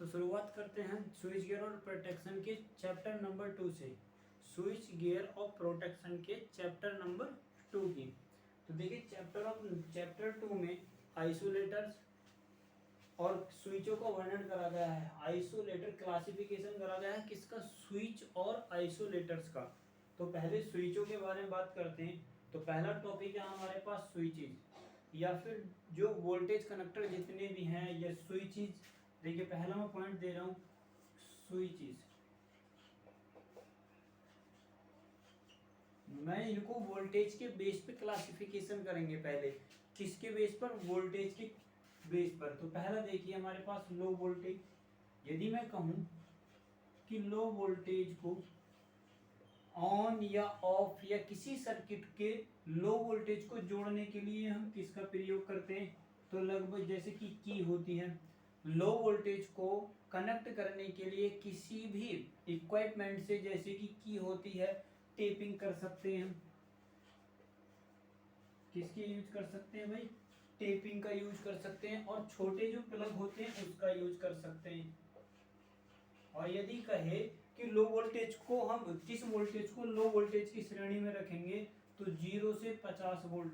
तो शुरुआत करते हैं स्विच गियर और प्रोटेक्शन के चैप्टर नंबर 2 से। स्विच गियर और प्रोटेक्शन के चैप्टर नंबर 2 की। तो देखिए चैप्टर 2 में आइसोलेटर्स और स्विचों का वर्णन करा गया है। आइसोलेटर क्लासिफिकेशन करा गया है किसका? स्विच और आइसोलेटर्स का। तो पहले स्विचों के बारे में बात करते हैं। तो पहला टॉपिक है हमारे पास स्विचेज, या फिर जो वोल्टेज कनेक्टर जितने भी हैं या स्विचेज। देखिए पहला मैं पॉइंट दे रहा हूं, स्विचेज। मैं इनको वोल्टेज के बेस पे क्लासिफिकेशन करेंगे। पहले किसके बेस पर? वोल्टेज के बेस पर। तो पहला देखिए हमारे पास लो वोल्टेज। यदि मैं कहूं कि लो वोल्टेज को ऑन या ऑफ या किसी सर्किट के लो वोल्टेज को जोड़ने के लिए हम किसका प्रयोग करते हैं? तो लगभग जैसे कि की होती है। लो वोल्टेज को कनेक्ट करने के लिए किसी भी इक्विपमेंट से, जैसे कि की होती है, टेपिंग कर सकते हैं। किसकी यूज कर सकते हैं भाई? टेपिंग का यूज कर सकते हैं। और छोटे जो प्लग होते हैं उसका यूज कर सकते हैं। और यदि कहे कि लो वोल्टेज को हम किस वोल्टेज को लो वोल्टेज की श्रेणी में रखेंगे, तो 0 से 50 वोल्ट।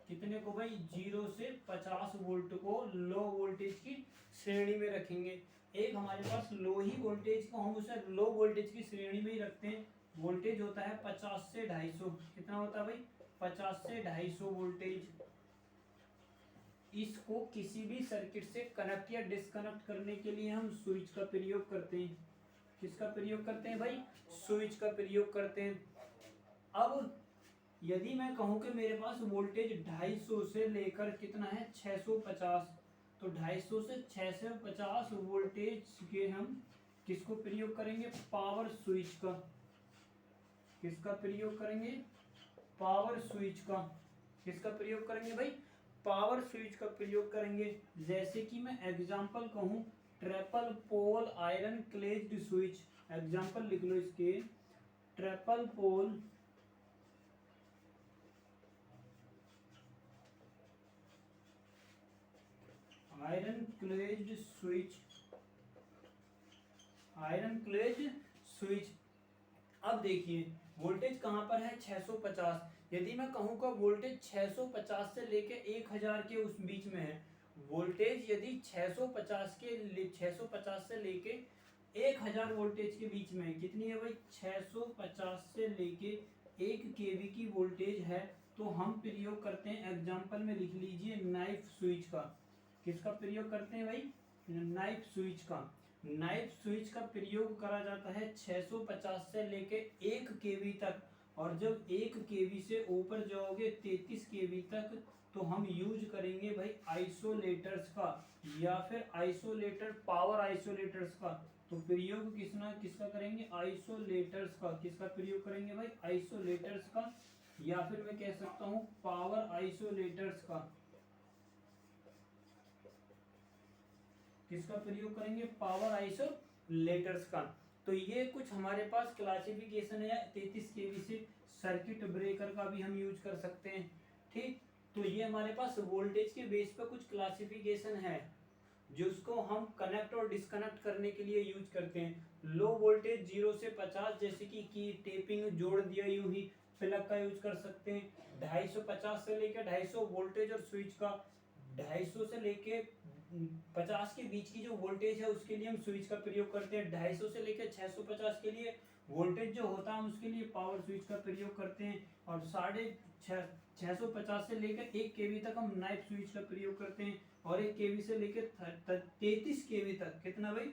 कितने को भाई? 0 से 50 वोल्ट को लो वोल्टेज की श्रेणी में रखेंगे। एक हमारे पास लो ही वोल्टेज को हम उसे लो वोल्टेज की श्रेणी में ही रखते हैं। वोल्टेज होता है 50 से 250। कितना होता है भाई? 50 से 250 वोल्टेज। इसको किसी भी सर्किट से कनेक्ट या डिस्कनेक्ट करने के लिए हम स्विच का प्रयोग करते हैं। किसका प्रयोग करते हैं भाई? स्विच का प्रयोग करते हैं। अब यदि मैं कहूं कि मेरे पास वोल्टेज 250 से लेकर कितना है? 650। तो 250 से 650 वोल्टेज के हम किसको प्रयोग करेंगे? पावर स्विच का। किसका प्रयोग करेंगे? पावर स्विच का। किसका प्रयोग करेंगे भाई? पावर स्विच का प्रयोग करेंगे। जैसे कि मैं एग्जांपल कहूं, triple pole iron clad switch. Example लिख लो इसके, triple pole iron clad switch. Iron clad switch. अब देखिए वोल्टेज कहां पर है? 650। यदि मैं कहूं का वोल्टेज 650 से लेके 1000 के उस बीच में है। वोल्टेज यदि 650 से लेके 1000 वोल्टेज के बीच में है। कितनी है भाई? 650 से लेके 1 केवी की वोल्टेज है। तो हम प्रयोग करते हैं, एग्जांपल में लिख लीजिए, नाइफ स्विच का। किसका प्रयोग करते हैं भाई? नाइफ स्विच का। नाइफ स्विच का प्रयोग करा जाता है 650 से लेके 1 केवी तक। और जब 1 केवी से ऊपर जाओगे 33 केवी तक, तो हम यूज करेंगे भाई आइसोलेटर्स का, या फिर आइसोलेटर, पावर आइसोलेटर्स का। तो प्रयोग किसका करेंगे? आइसोलेटर्स का। किसका प्रयोग करेंगे भाई? आइसोलेटर्स का, या फिर मैं कह सकता हूं पावर आइसोलेटर्स का। किसका प्रयोग करेंगे? पावर आइसोलेटर्स का। तो ये कुछ हमारे पास क्लासिफिकेशन है। 33 केवी से सर्किट ब्रेकर का भी हम यूज कर सकते हैं। ठीक, तो ये हमारे पास वोल्टेज के बेस पर कुछ क्लासिफिकेशन है जिसको हम कनेक्ट और डिस्कनेक्ट करने के लिए यूज करते हैं। लो वोल्टेज 0 से 50, जैसे कि टेपिंग जोड़ दिया यूं ही, प्लग का यूज कर सकते हैं। 250 से लेकर 250 वोल्टेज और स्विच का। 250 से लेके 50 के बीच की जो वोल्टेज है उसके लिए हम स्विच का प्रयोग करते हैं। 250 से लेकर 650 के लिए वोल्टेज जो होता है हम उसके लिए पावर स्विच का प्रयोग करते हैं। और 650 से लेकर 1 केवी तक हम नाइफ स्विच का प्रयोग करते हैं। और 1 केवी से लेकर 33 केवी तक, कितना भाई?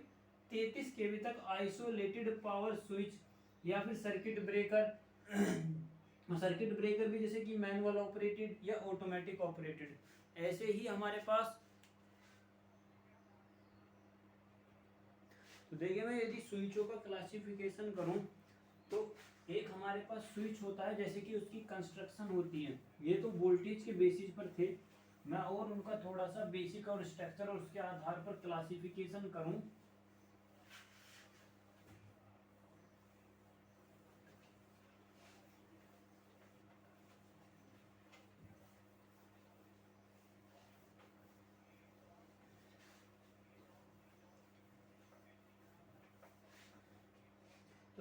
33 केवी तक आइसोलेटेड पावर स्विच, या फिर सर्किट ब्रेकर। सर्किट ब्रेकर भी जैसे कि मैनुअल ऑपरेटेड या ऑटोमेटिक ऑपरेटेड। ऐसे ही हमारे पास, तो देखिए मैं यदि स्विचों का क्लासिफिकेशन करूं, तो एक हमारे पास स्विच होता है, जैसे कि उसकी कंस्ट्रक्शन होती है। ये तो वोल्टेज के बेसिस पर थे, मैं और उनका थोड़ा सा बेसिक और स्ट्रक्चर और उसके आधार पर क्लासिफिकेशन करूं।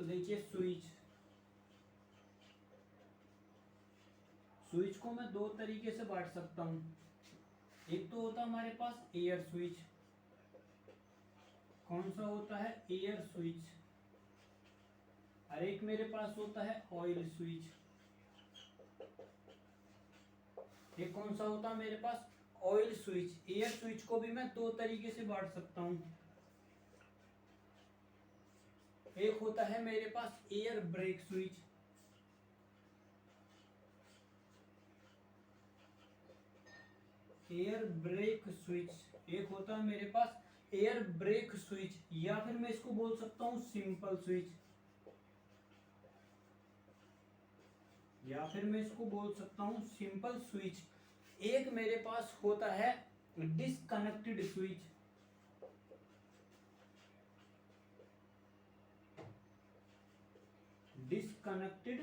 तो देखिए स्विच, स्विच को मैं दो तरीके से बांट सकता हूँ। एक तो होता है हमारे पास एयर स्विच, कौन सा होता है, एयर स्विच, और एक मेरे पास होता है ऑयल स्विच। एक कौन सा होता है मेरे पास, ऑयल स्विच। एयर स्विच को भी मैं दो तरीके से बांट सकता हूँ। एक होता है मेरे पास air break switch, air break switch. एक होता है मेरे पास एयर ब्रेक स्विच, या फिर मैं इसको बोल सकता हूँ सिंपल स्विच, या फिर मैं इसको बोल सकता हूँ सिंपल स्विच। एक मेरे पास होता है डिस्कनेक्टेड स्विच, डिस्कनेक्टेड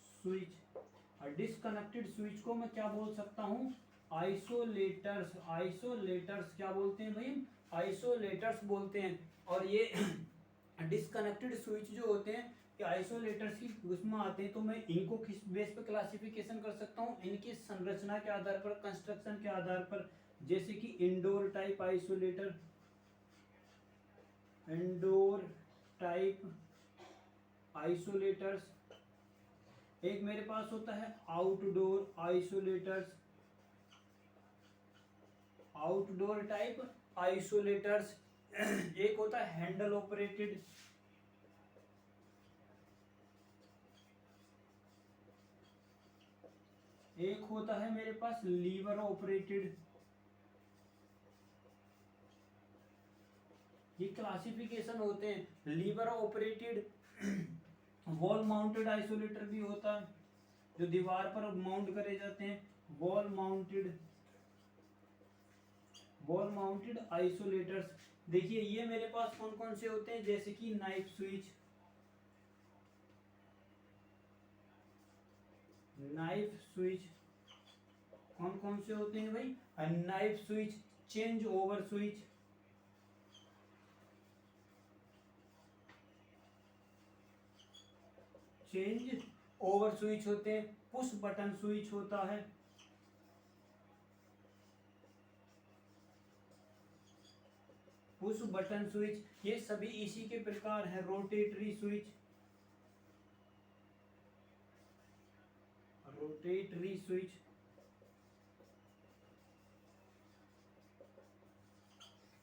स्विच। और डिस्कनेक्टेड स्विच को मैं क्या बोल सकता हूँ, आइसोलेटर्स। आइसोलेटर्स क्या बोलते हैं भाई, आइसोलेटर्स बोलते हैं। और ये डिस्कनेक्टेड स्विच जो होते हैं ये आइसोलेटर्स की उसमें आते हैं। तो मैं इनको किस बेस पे क्लासिफिकेशन कर सकता हूँ, इनकी संरचना के आधार पर, कंस्ट्रक्शन के आधार पर। जैसे कि indoor type isolator, indoor type isolators. एक मेरे पास होता है outdoor isolators, outdoor type isolators. एक होता है हैंडल ऑपरेटेड, एक होता है मेरे पास लीवर ऑपरेटेड। ये क्लासिफिकेशन होते हैं। Lever operated, wall mounted isolator भी होता है, जो दीवार पर माउंट करे जाते हैं, wall mounted, wall mounted isolators. देखिए ये मेरे पास कौन कौन से होते हैं, जैसे कि नाइफ स्विच, नाइफ स्विच कौन कौन से होते हैं भाई, knife switch, change over switch, change over switch होते हैं, पुश बटन स्विच होता है, पुश बटन स्विच। ये सभी इसी के प्रकार है। Rotary switch, rotary switch.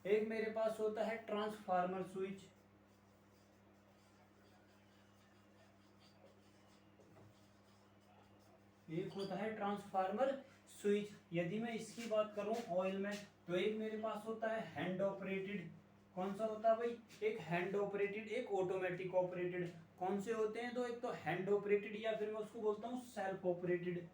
एक मेरे पास होता है ट्रांसफार्मर स्विच, एक होता है ट्रांसफार्मर स्विच। यदि मैं इसकी बात करूं ऑयल में, तो एक मेरे पास होता है हैंड ऑपरेटेड। कौन सा होता है भाई, एक हैंड ऑपरेटेड, एक ऑटोमेटिक ऑपरेटेड। कौन से होते हैं, तो एक तो हैंड ऑपरेटेड, या फिर मैं उसको बोलता हूं सेल्फ ऑपरेटेड,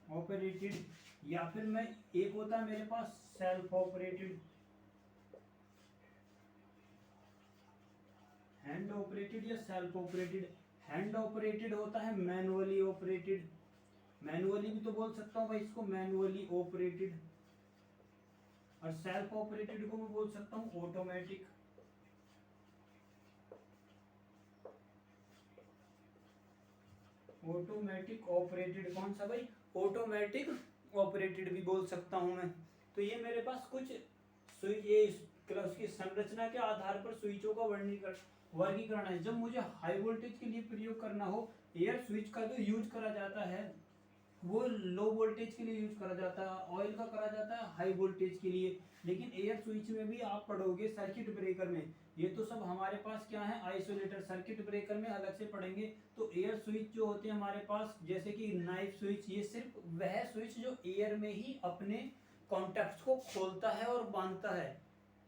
ऑपरेटेड। या फिर मैं, एक होता है मेरे पास सेल्फ ऑपरेटेड, हैंड ऑपरेटेड या सेल्फ ऑपरेटेड। हैंड ऑपरेटेड होता है मैनुअली ऑपरेटेड, मैनुअली भी तो बोल सकता हूँ भाई इसको, मैनुअली ऑपरेटेड। और सेल्फ ऑपरेटेड को मैं बोल सकता हूँ ऑटोमेटिक, ऑटोमेटिक ऑपरेटेड। कौन सा भाई, ऑटोमेटिक ऑपरेटेड भी बोल सकता हूं मैं। तो ये मेरे पास कुछ स्विच, ये उसकी संरचना के आधार पर स्विचों का वर्गीकरण है। जब मुझे हाई वोल्टेज के लिए प्रयोग करना हो, एयर स्विच का जो यूज करा जाता है वो लो वोल्टेज के लिए यूज करा जाता है, ऑयल का करा जाता है हाई वोल्टेज के लिए। लेकिन एयर स्विच में भी आप पढ़ोगे सर्किट ब्रेकर में, ये तो सब हमारे पास क्या है, आइसोलेटर। सर्किट ब्रेकर में अलग से पढ़ेंगे। तो एयर स्विच जो होते हैं हमारे पास, जैसे कि नाइफ स्विच, ये सिर्फ वह स्विच जो एयर में ही अपने कॉन्टैक्ट्स को खोलता है और बांधता है।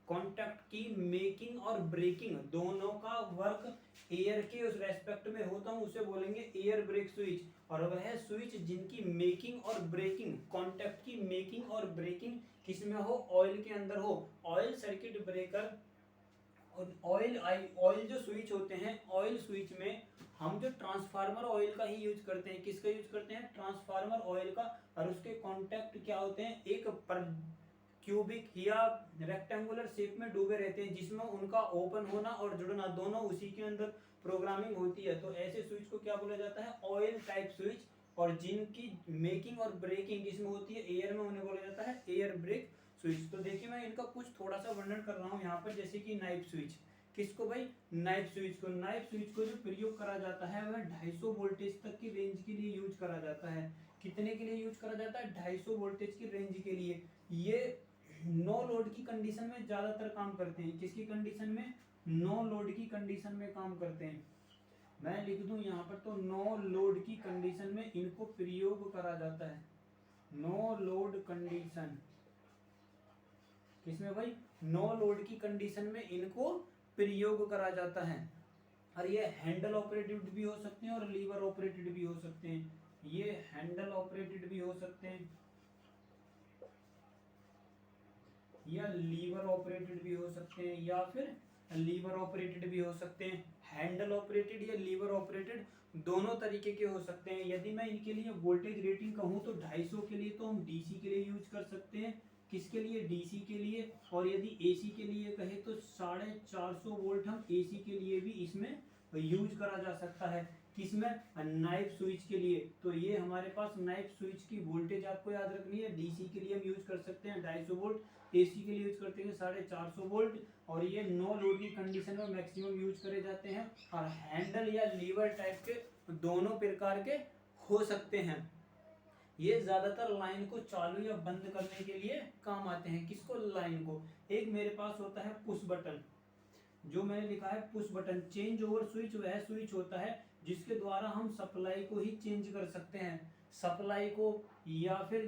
कॉन्टैक्ट की मेकिंग और ब्रेकिंग दोनों का वर्क एयर के उस रेस्पेक्ट में होता हूं, उसे बोलेंगे एयर ब्रेक स्विच। और वह स्विच जिनकी मेकिंग और ब्रेकिंग, कॉन्टैक्ट की मेकिंग और ब्रेकिंग किसमें हो, ऑयल के अंदर हो। ऑयल सर्किट ब्रेकर और ऑयल जो स्विच होते हैं, ऑयल स्विच में हम जो ट्रांसफार्मर ऑयल का ही यूज करते हैं। किसका यूज करते हैं, ट्रांसफार्मर ऑयल का। और उसके कॉन्टैक्ट क्या होते हैं, एक क्यूबिक या रेक्टेंगुलर शेप में डूबे रहते हैं, जिसमें उनका ओपन होना और जुड़ना दोनों उसी के अंदर प्रोग्रामिंग होती है। तो ऐसे स्विच को क्या बोला जाता है, ऑयल टाइप स्विच। और जिनकी मेकिंग और ब्रेकिंग इसमें होती है एयर में, उन्हें बोला जाता है एयर ब्रेक स्विच। तो देखिए मैं इनका कुछ थोड़ा सा वर्णन कर रहा हूँ यहाँ पर, जैसे कि नाइफ स्विच। किसको भाई, नाइफ स्विच को। नाइफ स्विच को जो प्रयोग करा जाता है वह 250 वोल्टेज तक की रेंज के लिए यूज करा जाता है। कितने के लिए यूज करा जाता है, 250 वोल्टेज की रेंज के लिए। ये नो लोड की कंडीशन में ज्यादातर काम करते हैं। किसकी कंडीशन में, नो लोड की कंडीशन में काम करते हैं। मैं लिख दूं यहाँ पर, तो नो लोड की कंडीशन में इनको प्रयोग करा जाता है। नो लोड कंडीशन, किसमें भाई, नो लोड की कंडीशन में इनको प्रयोग करा जाता है। और ये हैंडल ऑपरेटेड भी हो सकते हैं और लीवर ऑपरेटेड भी हो सकते हैं। ये हैंडल ऑपरेटेड भी हो सकते हैं या लीवर ऑपरेटेड भी हो सकते हैं, या फिर लीवर ऑपरेटेड भी हो सकते हैं। हैंडल ऑपरेटेड या लीवर ऑपरेटेड दोनों तरीके के हो सकते हैं। यदि मैं इनके लिए वोल्टेज रेटिंग कहूँ तो 250 के लिए तो हम डीसी के लिए यूज कर सकते हैं। किसके लिए, डीसी के लिए। और यदि एसी के लिए कहे तो 450 वोल्ट हम एसी के लिए भी इसमें यूज करा जा सकता है। किसमें, नाइफ स्विच के लिए। तो ये हमारे पास नाइफ स्विच की वोल्टेज आपको याद रखनी है। डीसी के लिए हम यूज कर सकते हैं 250 वोल्ट, एसी के लिए यूज करते हैं 450 वोल्ट। और ये नो लोड की कंडीशन में मैक्सिमम यूज करे जाते हैं। और हैंडल या लीवर टाइप के दोनों प्रकार के हो सकते हैं। ये ज्यादातर लाइन को चालू या बंद करने के लिए काम आते हैं। किसको, लाइन को। एक मेरे पास होता है पुश बटन, जो मैंने लिखा है push button. Change over switch वह स्विच होता है जिसके द्वारा हम सप्लाई को ही चेंज कर सकते हैं। सप्लाई को या फिर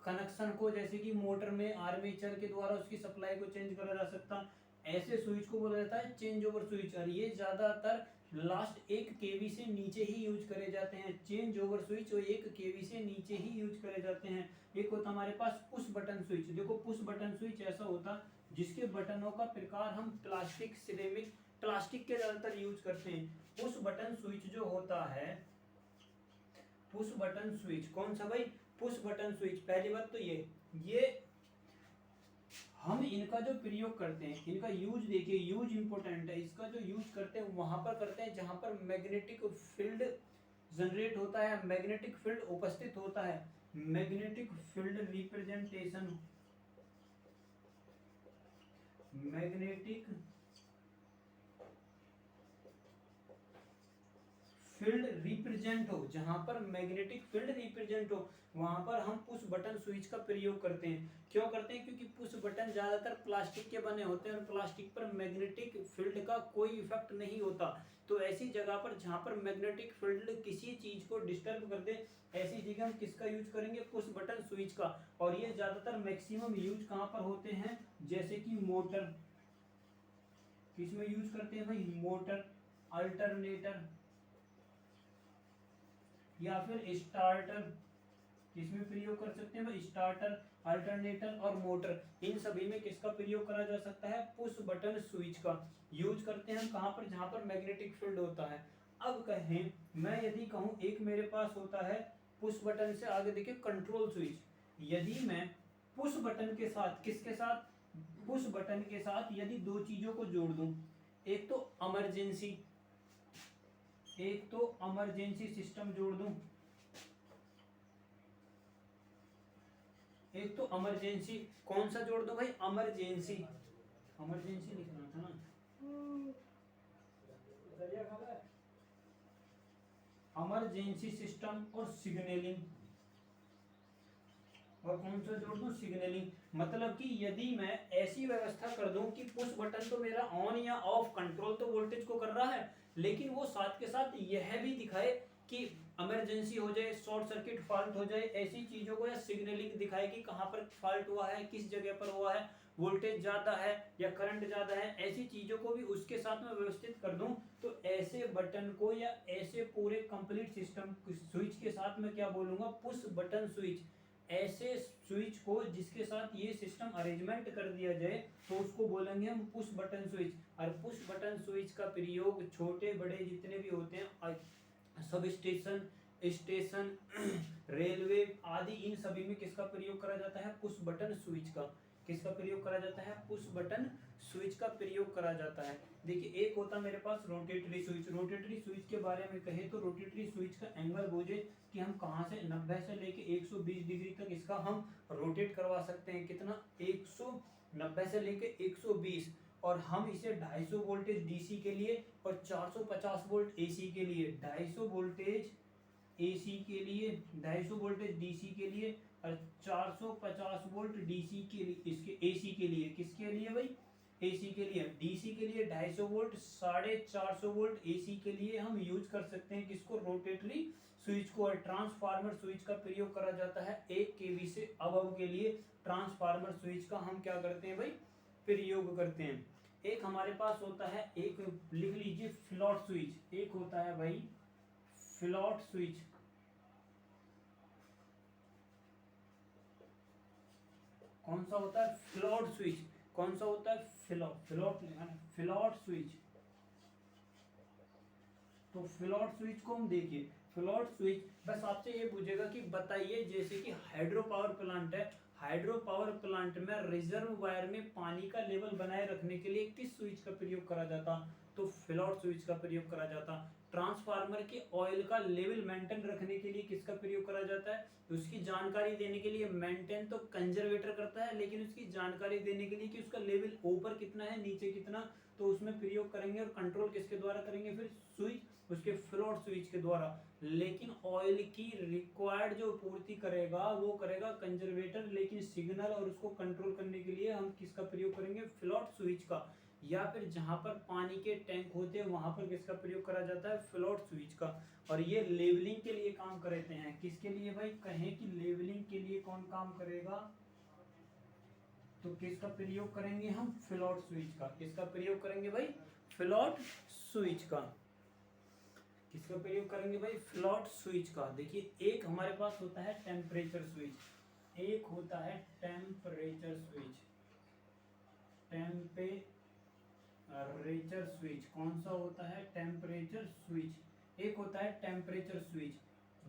कनेक्शन को, जैसे कि मोटर में आर्मेचर के द्वारा उसकी सप्लाई को चेंज करा जा सकता, ऐसे स्विच को बोला जाता है चेंज ओवर स्विच। और ये ज्यादातर लास्ट 1 केवी से नीचे ही यूज करे जाते हैं। चेंज ओवर स्विच 1 केवी से नीचे ही यूज करे जाते हैं। एक होता हमारे पास पुश बटन स्विच। देखो पुश बटन स्विच ऐसा होता जिसके बटनों का प्रकार हम प्लास्टिक, सिरेमिक, प्लास्टिक के ज्यादातर यूज करते हैं। पुश बटन स्विच जो होता है, पुश बटन स्विच कौन सा भाई, पुश बटन स्विच। पहली बात तो ये हम इनका जो प्रयोग करते हैं, इनका यूज देखिए, यूज इंपॉर्टेंट है। इसका जो यूज करते हैं वहां पर करते हैं जहां पर मैग्नेटिक फील्ड जनरेट होता है, मैग्नेटिक फील्ड उपस्थित होता है। Magnetic field representation, magnetic field represent हो, जहां पर मैग्नेटिक फील्ड रिप्रेजेंट हो वहां पर हम पुश बटन स्विच का प्रयोग करते हैं। क्यों करते हैं, क्योंकि पुश बटन ज्यादातर प्लास्टिक के बने होते हैं और प्लास्टिक पर मैग्नेटिक फील्ड का कोई इफेक्ट नहीं होता। तो ऐसी जगह पर जहां पर मैग्नेटिक फील्ड किसी चीज को डिस्टर्ब कर दे, ऐसी जगह हम किसका यूज करेंगे, पुश बटन स्विच का। और ये ज्यादातर मैक्सिमम यूज कहां पर होते हैं, जैसे कि मोटर, किसमें यूज करते हैं भाई, मोटर, अल्टरनेटर या फिर स्टार्टर। किसमें प्रयोग कर सकते हैं भाई, स्टार्टर, अल्टरनेटर और मोटर। इन सभी में किसका प्रयोग करा जा सकता है, पुश बटन स्विच का यूज करते हैं। कहां पर, जहां पर मैग्नेटिक फील्ड होता है। अब कहें, मैं यदि कहूं एक मेरे पास होता है पुश बटन से आगे देखिए कंट्रोल स्विच। यदि मैं पुश बटन के साथ, किसके साथ, पुश बटन के साथ यदि दो चीजों को जोड़ दूं, एक तो इमरजेंसी, एक तो इमरजेंसी सिस्टम जोड़ दूं, एक तो इमरजेंसी, कौन सा जोड़ दो भाई, इमरजेंसी, इमरजेंसी लिखना था ना, इमरजेंसी सिस्टम और सिग्नलिंग। और कौन सा जोड़ दूं, सिग्नलिंग। मतलब कि यदि मैं ऐसी व्यवस्था कर दूं कि पुश बटन तो मेरा ऑन या ऑफ कंट्रोल तो वोल्टेज को कर रहा है, लेकिन वो साथ के साथ यह भी दिखाए कि इमरजेंसी हो जाए, शॉर्ट सर्किट फॉल्ट हो जाए, ऐसी चीजों को या सिग्नलिंग दिखाए कि कहां पर फॉल्ट हुआ है, किस जगह पर हुआ है, वोल्टेज ज्यादा है या करंट ज्यादा है, ऐसी चीजों को भी उसके साथ में व्यवस्थित कर दूं। तो ऐसे बटन को या ऐसे पूरे कंप्लीट सिस्टम स्विच के साथ में क्या बोलूंगा, पुश बटन स्विच। ऐसे स्विच को जिसके साथ ये सिस्टम अरेंजमेंट कर दिया जाए तो उसको बोलेंगे हम पुश बटन स्विच। और पुश बटन स्विच का प्रयोग छोटे बड़े जितने भी होते हैं, सब स्टेशन, स्टेशन, रेलवे आदि, इन सभी में किसका प्रयोग करा जाता है? पुश बटन स्विच का। किसका प्रयोग करा जाता है? पुश बटन स्विच का प्रयोग करा जाता है। देखिए एक होता है मेरे पास रोटेटरी स्विच। रोटेटरी स्विच के बारे में कहें तो रोटेटरी स्विच का एंगल वोल्टेज कि हम कहां से 90 से लेके 120 डिग्री तक इसका हम रोटेट करवा सकते हैं। कितना? 190 से लेके 120। और हम इसे 250 वोल्टेज डीसी के लिए और 450 वोल्ट एसी के लिए, 250 वोल्टेज एसी के लिए, 250 वोल्टेज डीसी के लिए और 450 वोल्ट डीसी के लिए, इसके एसी के लिए। किसके लिए भाई? एसी के लिए। डीसी के लिए 250 वोल्ट, 450 वोल्ट एसी के लिए हम यूज कर सकते हैं किसको? रोटेटरी स्विच को। और ट्रांसफार्मर स्विच का प्रयोग करा जाता है 1 केवी से अबव के लिए। ट्रांसफार्मर स्विच का हम क्या करते हैं भाई? प्रयोग करते हैं। एक हमारे पास होता है, एक लिख लीजिए फ्लॉट स्विच। एक होता है भाई फ्लॉट स्विच। कौन सा होता है? Float switch. कौन सा होता है? Float switch. तो फ्लॉट स्विच को हम देखिए, फ्लॉट स्विच बस आपसे ये पूछेगा कि बताइए, जैसे कि हाइड्रो पावर प्लांट है, हाइड्रो पावर प्लांट में रिजर्वायर में पानी का लेवल बनाए रखने के लिए किस स्विच का प्रयोग करा जाता? तो फ्लॉट स्विच का प्रयोग करा जाता। ट्रांसफार्मर के ऑयल का लेवल मेंटेन रखने के लिए किसका प्रयोग करा जाता है? उसकी जानकारी देने के लिए। मेंटेन तो कंजर्वेटर करता है, लेकिन उसकी जानकारी देने के लिए कि उसका लेवल ऊपर कितना है, नीचे कितना, तो उसमें प्रयोग करेंगे। और कंट्रोल किसके द्वारा करेंगे? फिर स्विच उसके फ्लॉट स्विच के द्वारा। लेकिन ऑयल की रिक्वायर्ड जो पूर्ति करेगा वो करेगा कंजर्वेटर, लेकिन सिग्नल और उसको कंट्रोल करने के लिए हम किसका प्रयोग करेंगे? फ्लॉट स्विच का। या फिर जहां पर पानी के टैंक होते हैं वहां पर किसका प्रयोग करा जाता है? फ्लॉट स्विच का। और ये लेवलिंग के लिए काम करते हैं। किसके लिए भाई? कहें कि लेवलिंग के लिए कौन काम करेगा? तो किसका प्रयोग करेंगे हम? फ्लॉट स्विच का। किसका प्रयोग करेंगे भाई? फ्लॉट स्विच का। किसका प्रयोग करेंगे भाई? फ्लॉट स्विच का। देखिए एक हमारे पास होता है टेम्परेचर स्विच। एक होता है टेम्परेचर स्विच। टेम्परेचर स्विच कौन सा होता है? Temperature switch. एक होता है टेम्परेचर स्विच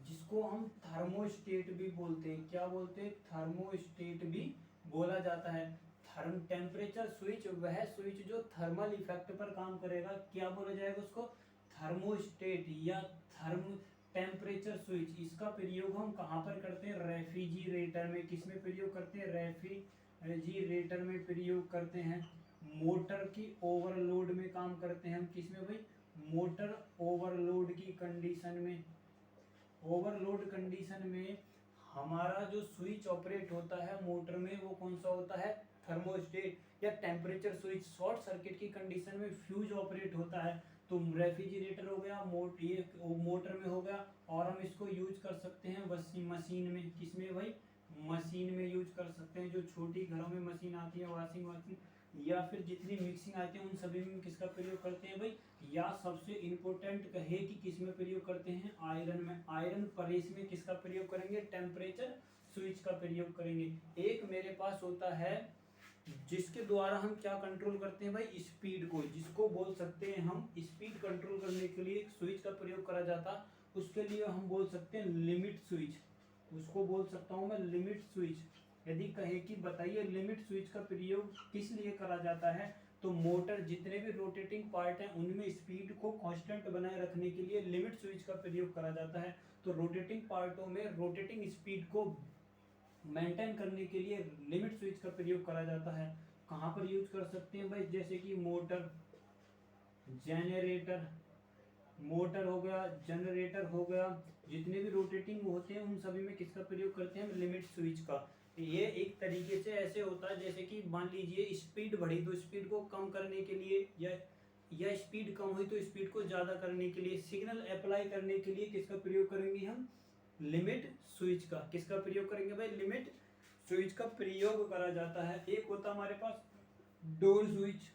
जिसको हम थर्मोस्टेट भी बोलते हैं। क्या बोलते हैं? थर्मोस्टेट भी बोला जाता है। थर्म टेम्परेचर स्विच वह स्विच जो थर्मल इफेक्ट पर काम करेगा, क्या बोला जाएगा उसको? थर्मोस्टेट या थर्म टेम्परेचर स्विच। इसका प्रयोग हम कहाँ पर करते हैं? रेफ्रिजरेटर में। किसमें प्रयोग करते हैं? रेफ्रिजरेटर में प्रयोग करते हैं। मोटर की ओवरलोड में काम करते हैं हम। किसमें भाई? मोटर ओवरलोड की कंडीशन में। ओवरलोड कंडीशन में हमारा जो स्विच ऑपरेट होता है मोटर में वो कौन सा होता है? थर्मोस्टेट या टेम्परेचर स्विच। शॉर्ट सर्किट की कंडीशन में फ्यूज ऑपरेट होता है। तो रेफ्रिजरेटर हो गया, ये मोटर में हो गया। और हम इसको यूज कर सकते हैं मशीन में। किसमें भाई? मशीन में यूज कर सकते हैं। जो छोटी घरों में मशीन आती है, वॉशिंग मशीन या फिर जितनी मिक्सिंग आती है, उन सभी में किसका प्रयोग करते हैं भाई? या सबसे इम्पोर्टेंट कहे कि किसमें प्रयोग करते हैं? आयरन में। आयरन प्रेस में किसका प्रयोग करेंगे? टेम्परेचर स्विच का प्रयोग करेंगे। एक मेरे पास होता है जिसके द्वारा हम क्या कंट्रोल करते हैं भाई? स्पीड को, जिसको बोल सकते हैं हम स्पीड कंट्रोल करने के लिए एक स्विच का प्रयोग करा जाता। उसके लिए हम बोल सकते हैं लिमिट स्विच। उसको बोल सकता हूं मैं लिमिट स्विच। यदि कहे कि बताइए लिमिट स्विच का प्रयोग किस लिए करा जाता है, तो मोटर जितने भी रोटेटिंग पार्ट हैं उनमें स्पीड को कांस्टेंट बनाए रखने के लिए लिमिट स्विच का प्रयोग करा जाता है। तो रोटेटिंग पार्टों में रोटेटिंग स्पीड को मेंटेन करने के लिए लिमिट स्विच का प्रयोग करा जाता है। कहाँ पर यूज कर सकते हैं भाई? जैसे कि मोटर, जनरेटर, मोटर हो गया, जनरेटर हो गया, जितने भी रोटेटिंग होते हैं उन सभी में किसका प्रयोग करते हैं? लिमिट स्विच का। ये एक तरीके से ऐसे होता है जैसे कि मान लीजिए स्पीड बढ़ी तो स्पीड को कम करने के लिए, या स्पीड कम हुई तो स्पीड को ज़्यादा करने के लिए, सिग्नल अप्लाई करने के लिए किसका प्रयोग करेंगे हम? लिमिट स्विच का। किसका प्रयोग करेंगे भाई? लिमिट स्विच का प्रयोग करा जाता है। एक होता हमारे पास डोर स्विच।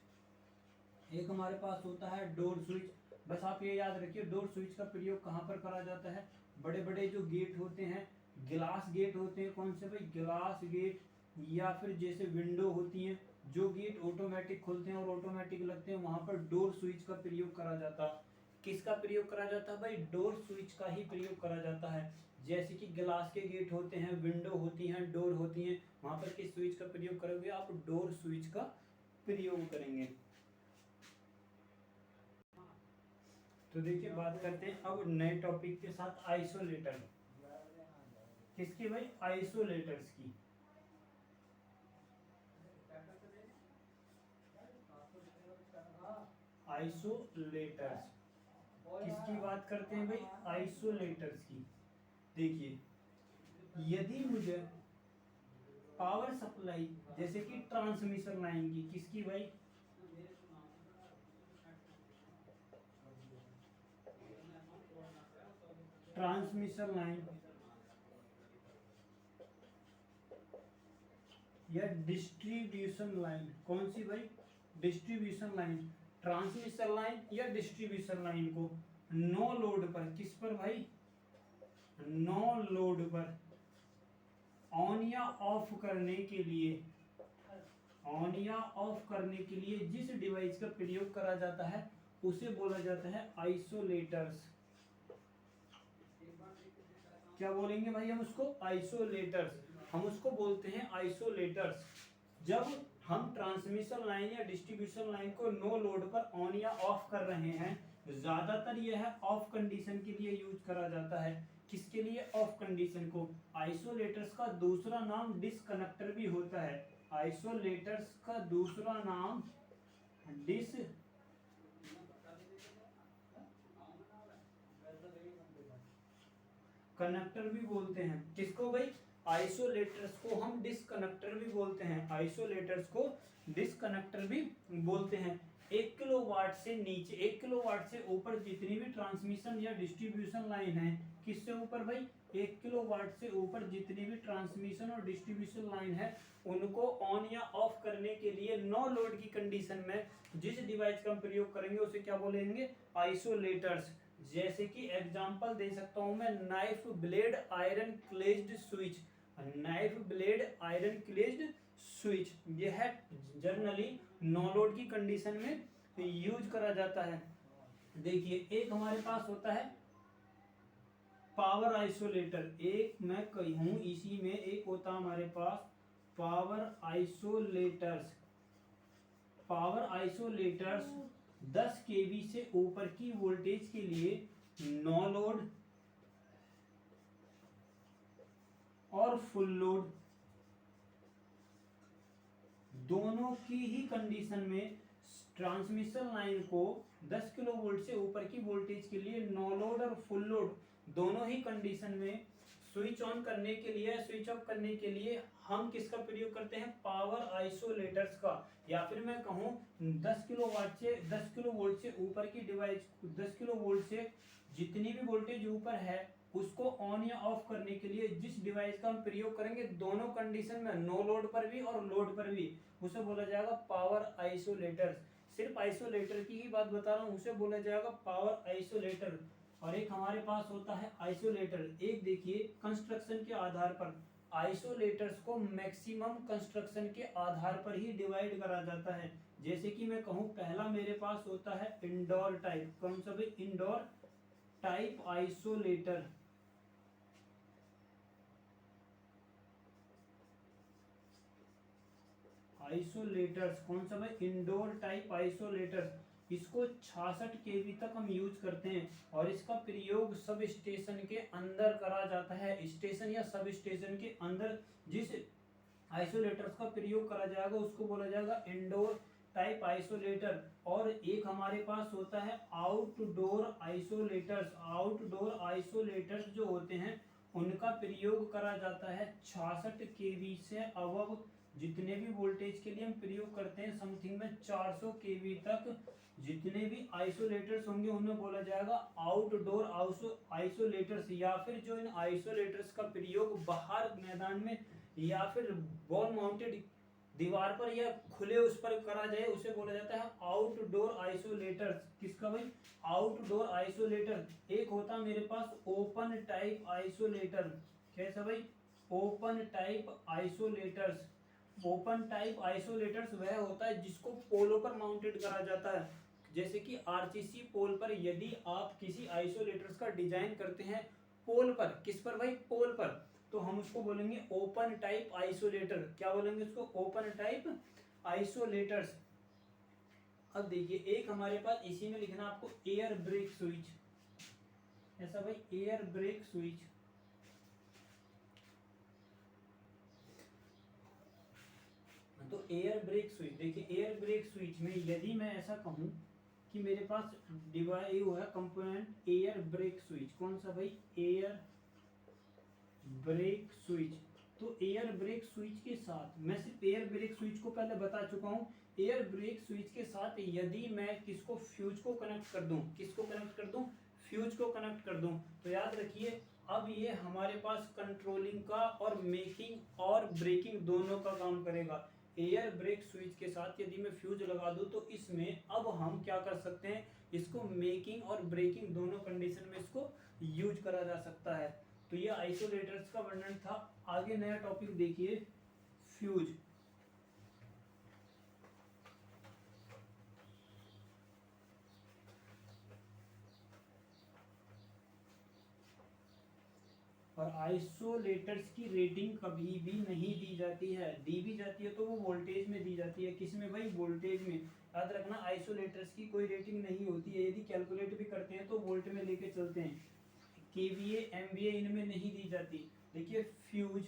एक हमारे पास होता है डोर स्विच। बस आप ये याद रखिए डोर स्विच का प्रयोग कहाँ पर करा जाता है? बड़े बड़े जो गेट होते हैं, ग्लास गेट होते हैं, कौन से भाई? Glass gate. या फिर जैसे विंडो होती हैं, जो गेट ऑटोमेटिक खुलते हैं और ऑटोमेटिक लगते हैं, वहां पर डोर स्विच का प्रयोग करा जाता। किसका प्रयोग करा जाता है भाई? डोर स्विच का ही प्रयोग करा जाता है। जैसे कि ग्लास के गेट होते हैं, विंडो होती हैं, डोर होती हैं, वहां पर किस स्विच का प्रयोग करोगे आप? डोर स्विच का प्रयोग करेंगे। तो देखिए बात करते हैं अब नए टॉपिक के साथ, आइसोलेटर। किसकी भाई? आइसोलेटर्स की। आइसोलेटर्स किसकी बात करते हैं भाई? आइसोलेटर्स की। देखिए यदि मुझे पावर सप्लाई जैसे कि ट्रांसमिशन लाइन की, किसकी भाई? ट्रांसमिशन लाइन या डिस्ट्रीब्यूशन लाइन, कौन सी भाई? डिस्ट्रीब्यूशन लाइन, ट्रांसमिशन लाइन या डिस्ट्रीब्यूशन लाइन को नो लोड पर, किस पर भाई? नो लोड पर ऑन या ऑफ करने के लिए, ऑन या ऑफ करने के लिए जिस डिवाइस का प्रयोग करा जाता है उसे बोला जाता है आइसोलेटर्स। क्या बोलेंगे भाई हम उसको? आइसोलेटर्स। हम उसको बोलते हैं आइसोलेटर्स जब हम ट्रांसमिशन लाइन या डिस्ट्रीब्यूशन लाइन को नो लोड पर ऑन या ऑफ कर रहे हैं। ज्यादातर यह ऑफ कंडीशन के लिए यूज करा जाता है। किसके लिए? ऑफ कंडीशन को। आइसोलेटर्स का दूसरा नाम डिस्कनेक्टर भी होता है। आइसोलेटर्स का दूसरा नाम डिस कनेक्टर भी बोलते हैं। किसको भाई? आइसोलेटर्स को हम डिस्कनेक्टर भी बोलते हैं। आइसोलेटर्स को डिस्कनेक्टर भी बोलते हैं। 1 किलोवाट से नीचे, 1 किलोवाट से ऊपर जितनी भी ट्रांसमिशन या डिस्ट्रीब्यूशन लाइन है, किससे ऊपर भाई? 1 किलोवाट से ऊपर जितनी भी ट्रांसमिशन और डिस्ट्रीब्यूशन लाइन है, उनको ऑन या ऑफ करने के लिए नो लोड की कंडीशन में जिस डिवाइस का हम प्रयोग करेंगे उसे क्या बोलेंगे? आइसोलेटर्स। जैसे कि एग्जांपल दे सकता हूं मैं, knife blade iron clad switch. Knife blade iron clad switch यह जनरली नो लोड की कंडीशन में यूज करा जाता है। देखिए एक हमारे पास होता है पावर आइसोलेटर, एक मैं कहूं इसी में एक होता हमारे पास पावर आइसोलेटर्स। पावर आइसोलेटर्स 10 केवी से ऊपर की वोल्टेज के लिए नो लोड और फुल लोड दोनों की ही कंडीशन में ट्रांसमिशन लाइन को 10 किलो वोल्ट से ऊपर की वोल्टेज के लिए नो लोड और फुल लोड दोनों ही कंडीशन में स्विच ऑन करने के लिए, स्विच ऑफ करने के लिए हम किसका प्रयोग करते हैं? पावर आइसोलेटर्स का। या फिर मैं कहूं 10 किलोवाट से 10 किलो वोल्ट से ऊपर की डिवाइस, 10 किलो वोल्ट से जितनी भी वोल्टेज ऊपर है उसको ऑन या ऑफ करने के लिए जिस डिवाइस का हम प्रयोग करेंगे दोनों कंडीशन में, नो लोड पर भी और लोड पर भी, उसे बोला जाएगा पावर आइसोलेटर्स। सिर्फ आइसोलेटर की ही बात बता रहा हूं, उसे बोला जाएगा पावर आइसोलेटर। और एक हमारे पास होता है आइसोलेटर। एक देखिए कंस्ट्रक्शन के आधार पर आइसोलेटर्स को मैक्सिमम कंस्ट्रक्शन के आधार पर ही डिवाइड करा जाता है। जैसे कि मैं कहूं पहला मेरे पास होता है इंडोर टाइप। कौन सा भाई? Indoor type isolator. आइसोलेटर्स कौन सा भाई? Indoor type isolators. इसको 66 केवी तक हम यूज करते हैं और इसका प्रयोग सब स्टेशन के अंदर करा जाता है। स्टेशन या सब स्टेशन के अंदर जिस आइसोलेटर्स का प्रयोग करा जाएगा उसको बोला जाएगा इंडोर टाइप आइसोलेटर। और एक हमारे पास होता है आउटडोर आइसोलेटर्स। आउटडोर आइसोलेटर्स जो होते हैं उनका प्रयोग करा जाता है 66 केवी से अबव जितने भी वोल्टेज के लिए हम प्रयोग करते हैं, समथिंग में 400 केवी तक जितने भी आइसोलेटर्स होंगे उन्हें बोला जाएगा आउटडोर आइसोलेटर्स। या फिर जो इन आइसोलेटर्स का प्रयोग बाहर मैदान में या फिर वॉल माउंटेड दीवार पर या खुले उस पर करा जाए उसे बोला जाता है आउटडोर आइसोलेटर्स। किसका भाई? Outdoor isolator. एक होता है मेरे पास ओपन टाइप आइसोलेटर। कैसा भाई? Open type isolators. Open type isolators वह होता है जिसको पोलो पर माउंटेड करा जाता है। जैसे कि आरसीसी पोल पर यदि आप किसी आइसोलेटर्स का डिजाइन करते हैं पोल पर, किस पर भाई, पोल पर, तो हम उसको बोलेंगे ओपन टाइप आइसोलेटर। क्या बोलेंगे उसको, ओपन टाइप आइसोलेटर्स। अब देखिए एक हमारे पास इसी में लिखना आपको एयर ब्रेक स्विच, ऐसा भाई एयर ब्रेक स्विच। तो एयर ब्रेक स्विच, देखिए एयर ब्रेक स्विच में यदि मैं ऐसा कहूं कि मेरे पास डिवाइस हुआ कंपोनेंट एयर ब्रेक स्विच, कौन सा भाई, एयर ब्रेक स्विच। तो एयर ब्रेक स्विच के साथ, मैं सिर्फ एयर ब्रेक स्विच को पहले बता चुका हूं, एयर ब्रेक स्विच के साथ यदि मैं किसको, फ्यूज को कनेक्ट कर दूं, किसको कनेक्ट कर दूं, फ्यूज को कनेक्ट कर दूं, तो याद रखिए अब ये हमारे पास कंट्रोलिंग का और मेकिंग और ब्रेकिंग दोनों का काम करेगा। एयर ब्रेक स्विच के साथ यदि मैं फ्यूज लगा दूं तो इसमें अब हम क्या कर सकते हैं, इसको मेकिंग और ब्रेकिंग दोनों कंडीशन में इसको यूज करा जा सकता है। तो ये आइसोलेटर्स का वर्णन था। आगे नया टॉपिक देखिए, फ्यूज। और आइसोलेटर्स की रेटिंग कभी भी नहीं दी जाती है, दी भी जाती है तो वो वोल्टेज में दी जाती है। किस में भाई, वोल्टेज में। याद रखना आइसोलेटर्स की कोई रेटिंग नहीं होती है, यदि कैलकुलेट भी करते हैं तो वोल्ट में लेके चलते हैं, केवीए एमवीए इनमें नहीं दी जाती। देखिए फ्यूज,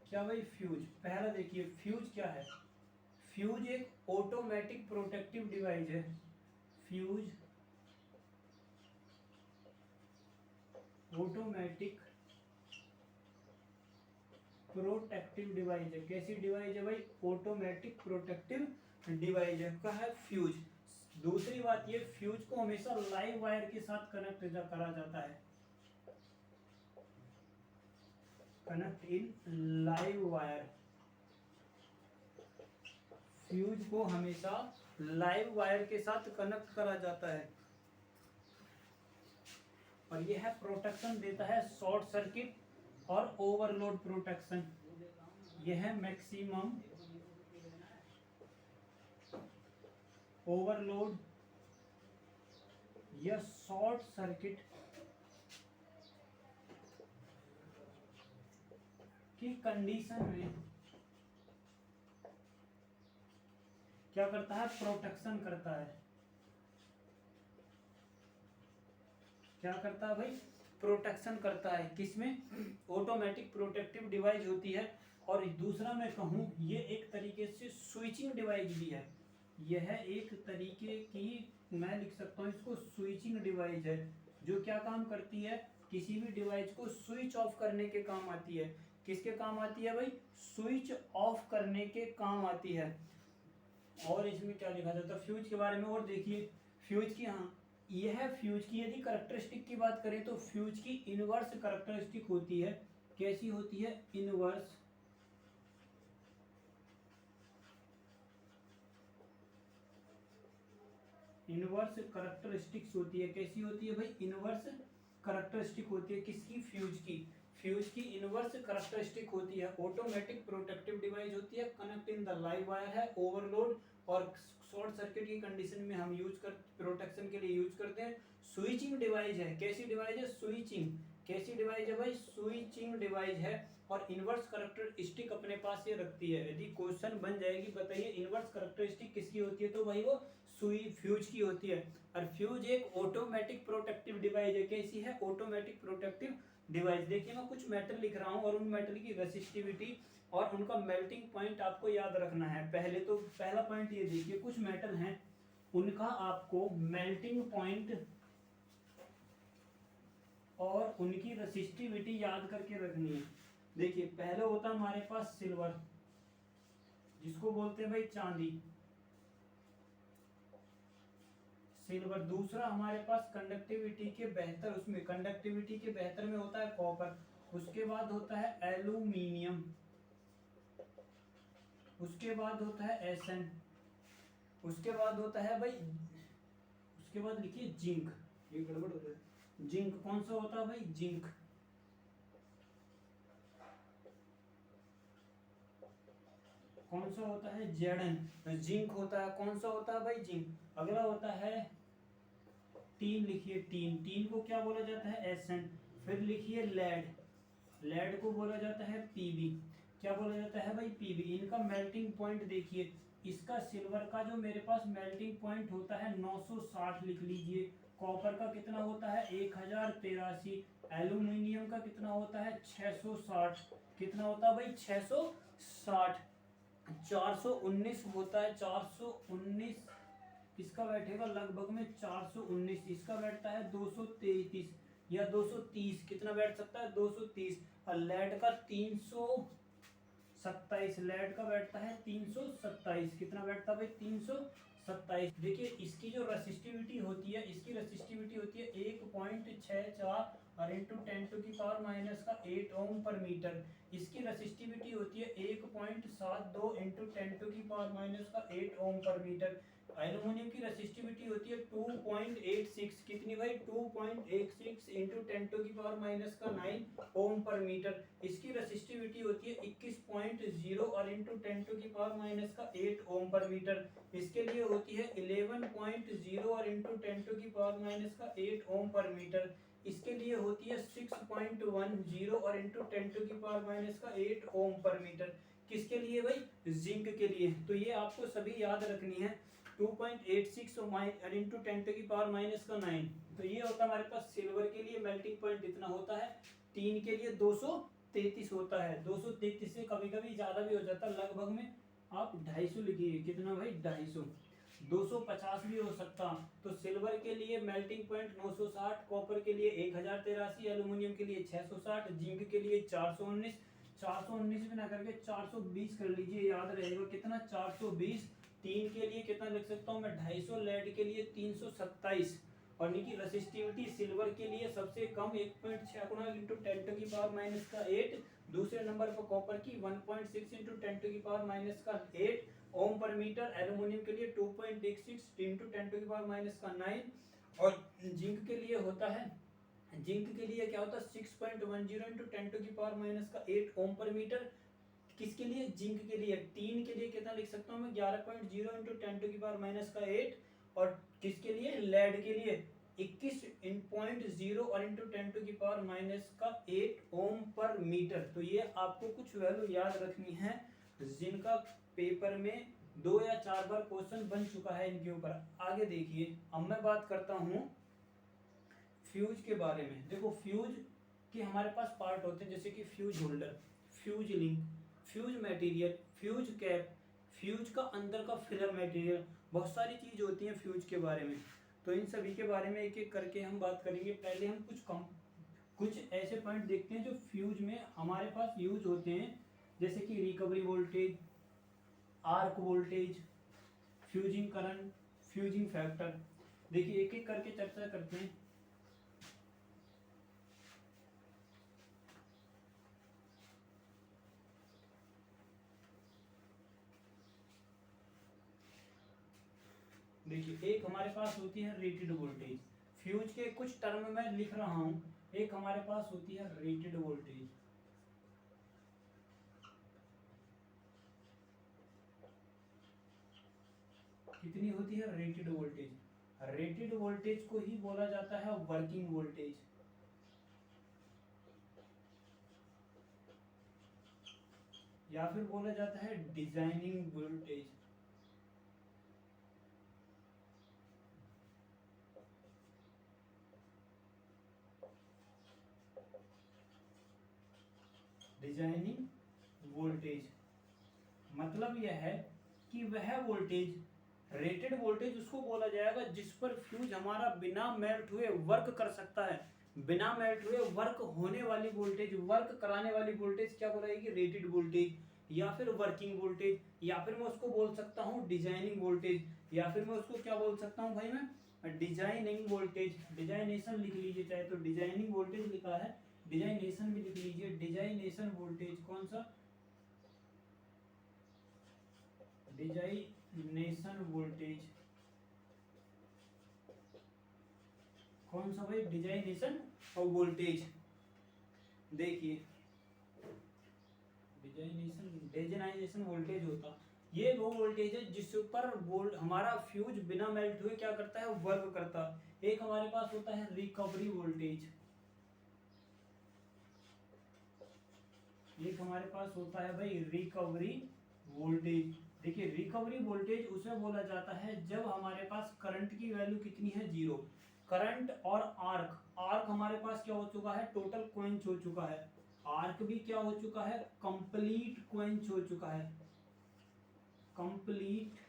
क्या भाई फ्यूज, पहला देखिए फ्यूज क्या है। फ्यूज एक ऑटोमेटिक प्रोटेक्टिव डिवाइस है। फ्यूज ऑटोमेटिक प्रोटेक्टिव डिवाइस है। कैसी डिवाइस है भाई, ऑटोमेटिक प्रोटेक्टिव डिवाइस है, का है फ्यूज। दूसरी बात ये, फ्यूज को हमेशा लाइव वायर के साथ कनेक्ट करा जाता है, connect in live wire. Fuse को हमेशा लाइव वायर के साथ कनेक्ट करा जाता है और यह है प्रोटेक्शन देता है शॉर्ट सर्किट और ओवरलोड प्रोटेक्शन। यह है मैक्सिमम ओवरलोड या शॉर्ट सर्किट की कंडीशन में क्या करता है, प्रोटेक्शन करता है। क्या करता है भाई, प्रोटेक्शन करता है। किसमें, ऑटोमेटिक प्रोटेक्टिव डिवाइस होती है। और दूसरा मैं कहूँ ये एक तरीके से स्विचिंग डिवाइस भी है। यह एक तरीके की, मैं लिख सकता हूँ इसको स्विचिंग डिवाइस है, जो क्या काम करती है, किसी भी डिवाइस को स्विच ऑफ करने के काम आती है। किसके काम आती है भाई, स्विच ऑफ करने के काम आती है। और इसमें क्या लिखा जाता है फ्यूज के बारे में, और देखिए फ्यूज की, हाँ यह फ्यूज की यदि करैक्टरिस्टिक की बात करें तो फ्यूज की इनवर्स करैक्टरिस्टिक होती है। कैसी होती है, इनवर्स। इनवर्स करैक्टरिस्टिक्स होती है। कैसी होती है भाई, इनवर्स करैक्टरिस्टिक होती है। किसकी, फ्यूज की। फ्यूज की इनवर्स करैक्टरिस्टिक होती है, ऑटोमेटिक प्रोटेक्टिव डिवाइस होती है, connect in the live wire है, ओवरलोड और शॉर्ट सर्किट की कंडीशन में हम यूज कर, प्रोटेक्शन के लिए यूज करते हैं। स्विचिंग डिवाइस है। कैसी डिवाइस है, स्विचिंग। कैसी डिवाइस है भाई, स्विचिंग डिवाइस है। और इनवर्स करैक्टरिस्टिक अपने पास ये रखती है। यदि क्वेश्चन बन जाएगी, बताइए इनवर्स करैक्टरिस्टिक किसकी होती है, तो भाई वो फ्यूज की होती है। और फ्यूज एक ऑटोमेटिक प्रोटेक्टिव डिवाइस है। कैसी है, ऑटोमेटिक प्रोटेक्टिव डिवाइस। देखिए मैं कुछ मेटल लिख रहा हूँ और उन मेटल की रेसिस्टिविटी और उनका मेल्टिंग पॉइंट आपको याद रखना है। पहले तो पहला पॉइंट ये देखिए, कुछ मेटल हैं उनका आपको मेल्टिंग पॉइंट और उनकी रेसिस्टिविटी याद करके रखनी है। देखिए पहले होता हमारे पास सिल्वर, जिसको बोलते हैं भाई चांदी, सिल्वर। दूसरा हमारे पास कंडक्टिविटी के बेहतर, उसमें कंडक्टिविटी के बेहतर में होता है कॉपर। उसके बाद होता है एल्यूमिनियम, उसके बाद होता है एसएन, उसके बाद होता है भाई, उसके बाद लिखिए जिंक। ये गड़बड़ हो रहा है, जिंक कौन सा होता है भाई, जिंक। कौन सा होता है, Zn। जिंक होता है, कौन सा होता है भाई, जिंक। अगला होता है टीन, लिखिए टीन, टीन को क्या बोला जाता है, Sn। फिर लिखिए लेड, लेड को बोला जाता है Pb। क्या बोला जाता है भाई, Pb। इनका मेल्टिंग पॉइंट देखिए, इसका सिल्वर का जो मेरे पास मेल्टिंग पॉइंट होता है 960 लिख लीजिए। कॉपर का कितना होता है 1083। एल्यूमिनियम का कितना होता है 660। कितना होता है भाई 660। 419 होता है, 419 इसका बैठेगा लगभग में 419। इसका बैठता है 233 या 230। कितना बैठ सकता है 230। और लेड का 327, लेड का बैठता है 327। कितना बैठता है भाई 327। देखिए इसकी जो रेसिस्टिविटी होती है, इसकी रेसिस्टिविटी होती है 1.64 और इंटू 10⁻⁻8 ओम पर मीटर। इसकी रेसिस्टिविटी होती है 1.72 इंटू 10⁻⁻8 ओम पर मीटर। एल्यूमिनियम की रेसिस्टिविटी होती है 2.86। कितनी भाई 2.86 इंटू 10⁻⁻9 ओम पर मीटर। इसकी रेसिस्टिविटी होती है 21.0 और इंटू 10⁻⁻8 ओम पर मीटर। इसके लिए होती है 11.0 और इंटू 10⁻⁻8 ओम पर मीटर। इसके लिए होती है 6.10 और इंटू 10⁻⁻8 ओम पर मीटर। किसके लिए भाई, जिंक के लिए। तो ये आपको सभी याद रखनी है। 2.86 और इंटू 10⁻⁹। तो ये होता है हमारे पास सिल्वर के लिए मेल्टिंग पॉइंट इतना होता है। टीन के लिए 233 होता है। 233 से कभी कभी ज्यादा भी हो जाता है, लगभग में आप 250 लिखिए। कितना भाई 250। 250 भी हो सकता। तो सिल्वर के लिए मेल्टिंग पॉइंट 960, कॉपर के लिए 1083, एल्यूमिनियम के लिए 660, जिंक के लिए 419। 419 भी ना करके 420 कर लीजिए, याद रहेगा कितना 420। तीन के लिए कितना लिख सकता हूँ मैं 250, लेड के लिए 327। और इनकी रेसिस्टिविटी सिल्वर के लिए सबसे कम 1.6 इंटू 10⁻⁻8। दूसरे नंबर पर कॉपर की 1.6 इंटू 10⁻⁻8 ओम पर मीटर। एल्यूमिनियम के लिए 2.86 इंटू 10⁻⁹। और जिंक के लिए होता है, जिंक के लिए क्या होता है 6.10 इंटू 10⁻⁸ ओम पर मीटर। किसके लिए, जिंक के लिए। टीन के लिए कितना लिख सकता हूँ मैं 11.0 इंटू 10⁻⁸। और किसके लिए, लेड के लिए 21.0 और इंटू 10⁻⁸ ओम पर मीटर। तो ये आपको कुछ वैल्यू याद रखनी है, जिनका पेपर में 2 या 4 बार क्वेश्चन बन चुका है इनके ऊपर। आगे देखिए, अब मैं बात करता हूँ फ्यूज के बारे में। देखो फ्यूज के हमारे पास पार्ट होते हैं, जैसे कि fuse holder, fuse link, fuse material, fuse cap, fuse का अंदर का फिलर मटेरियल, बहुत सारी चीज होती हैं फ्यूज के बारे में। तो इन सभी के बारे में एक एक करके हम बात करेंगे। पहले हम कुछ ऐसे पॉइंट देखते हैं जो फ्यूज में हमारे पास यूज होते हैं, जैसे कि recovery voltage, arc voltage, fusing current, fusing factor. देखिए एक एक करके चर्चा करते हैं। देखिए एक हमारे पास होती है रेटेड वोल्टेज। फ्यूज के कुछ टर्म में लिख रहा हूं। एक हमारे पास होती है रेटेड वोल्टेज, कितनी होती है रेटेड वोल्टेज। रेटेड वोल्टेज को ही बोला जाता है वर्किंग वोल्टेज। या फिर बोला जाता है डिजाइनिंग वोल्टेज। डिजाइनिंग वोल्टेज मतलब यह है कि वह वोल्टेज, रेटेड वोल्टेज उसको बोला जाएगा जिस पर फ्यूज हमारा बिना मेल्ट हुए वर्क कर सकता है। बिना मेल्ट हुए वर्क होने वाली वोल्टेज, वर्क कराने वाली वोल्टेज क्या बोलाएगी, रेटेड वोल्टेज या फिर वर्किंग वोल्टेज, या फिर मैं उसको बोल सकता हूँ डिजाइनिंग वोल्टेज, या फिर मैं उसको क्या बोल सकता हूँ भाई मैं डिजाइनिंग वोल्टेज। डिजाइनेशन लिख लीजिए, चाहे तो डिजाइनिंग वोल्टेज लिखा है, डिजाइनेशन भी लिख लीजिए। डिजाइनेशन वोल्टेज कौन सा, डिजाइनेशन वोल्टेज कौन सा भाई, डिजाइनेशन और वोल्टेज। देखिए डिजाइनेशन वोल्टेज होता ये वो वोल्टेज है जिस पर हमारा फ्यूज बिना मेल्ट हुए क्या करता है, वर्क करता है। एक हमारे पास होता है रिकवरी वोल्टेज, एक हमारे पास होता है भाई रिकवरी वोल्टेज। देखिए रिकवरी वोल्टेज उसे बोला जाता है जब हमारे पास करंट की वैल्यू कितनी है, 0। करंट और आर्क, आर्क हमारे पास क्या हो चुका है, टोटल क्वेंच हो चुका है। आर्क भी क्या हो चुका है, कंप्लीट क्वेंच हो चुका है, कंप्लीट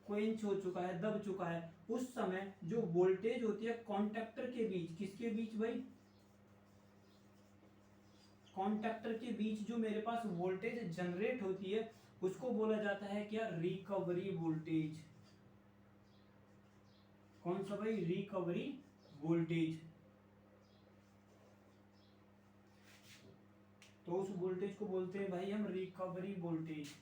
क्वेंच हो चुका है, दब चुका है। उस समय जो वोल्टेज होती है कॉन्टेक्टर के बीच, किसके बीच भाई, कॉन्टेक्टर के बीच जो मेरे पास वोल्टेज जनरेट होती है उसको बोला जाता है क्या, रिकवरी वोल्टेज। कौन सा भाई, रिकवरी वोल्टेज। तो उस वोल्टेज को बोलते हैं भाई हम रिकवरी वोल्टेज।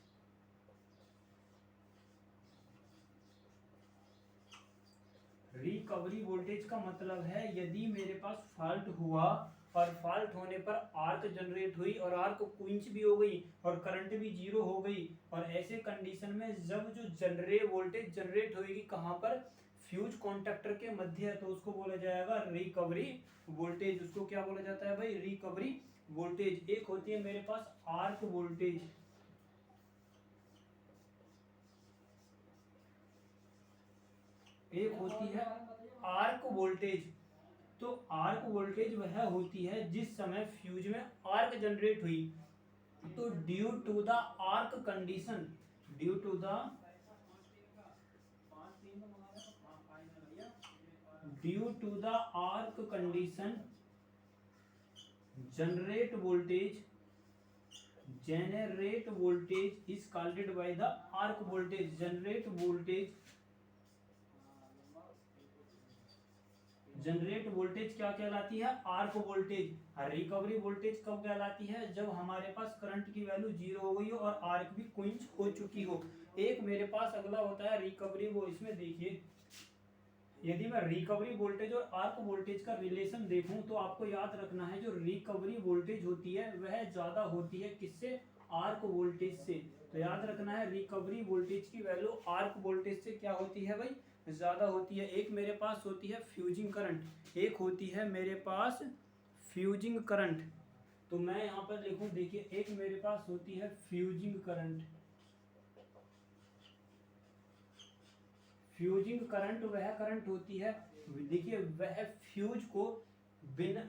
रिकवरी वोल्टेज का मतलब है यदि मेरे पास फॉल्ट हुआ और फॉल्ट होने पर आर्क जनरेट हुई और आर्क क्विंच भी हो गई और करंट भी 0 हो गई, और ऐसे कंडीशन में जब जो वोल्टेज जनरेट होगी कहां पर, फ्यूज कॉन्टेक्टर के मध्य, तो उसको बोला जाएगा रिकवरी वोल्टेज। उसको क्या बोला जाता है भाई, रिकवरी वोल्टेज। एक होती है मेरे पास आर्क वोल्टेज, एक होती है आर्क वोल्टेज। तो आर्क वोल्टेज वह होती है जिस समय फ्यूज में आर्क जनरेट हुई, तो due to the arc condition, due to the arc condition generate voltage is called by the arc voltage. Generate voltage क्या कहलाती है, आर्क वोल्टेज। रिकवरी वोल्टेज कब कहलाती है, जब हमारे पास करंट की वैल्यू 0 हो गई हो और आर्क भी क्विंच हो चुकी हो। एक मेरे पास अगला होता है रिकवरी, वो इसमें देखिए यदि मैं रिकवरी वोल्टेज और आर्क वोल्टेज का रिलेशन देखूं तो आपको याद रखना है जो रिकवरी वोल्टेज होती है वह ज्यादा होती है किससे, आर्क वोल्टेज से। तो याद रखना है रिकवरी वोल्टेज की वैल्यू आर्क वोल्टेज से क्या होती है भाई, ज्यादा होती है। एक मेरे पास होती है फ्यूजिंग करंट, एक होती है मेरे पास फ्यूजिंग करंट। तो मैं यहाँ पर लिखूं, देखिए एक मेरे पास होती है फ्यूजिंग करंट। फ्यूजिंग करंट वह करंट होती है, देखिए वह फ्यूज को बिना,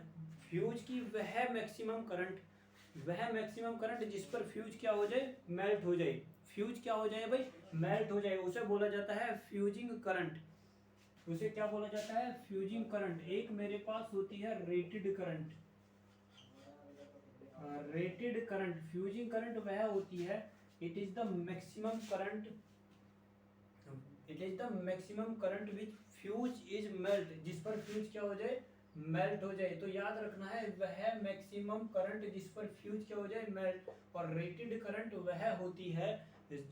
फ्यूज की वह मैक्सिमम करंट जिस पर फ्यूज क्या हो जाए, मेल्ट हो जाए। फ्यूज क्या हो जाए भाई, मेल्ट हो जाए, उसे बोला जाता है फ्यूजिंग करंट। उसे क्या बोला जाता है, फ्यूजिंग करंट। एक मेरे पास होती है rated current. Rated current, fusing current वह होती है, it is the maximum current, which fuse is melt, जिस पर फ्यूज क्या हो जाए, मेल्ट हो जाए। तो याद रखना है वह मैक्सिमम करंट जिस पर फ्यूज क्या हो जाए, मेल्ट। और रेटेड करंट वह होती है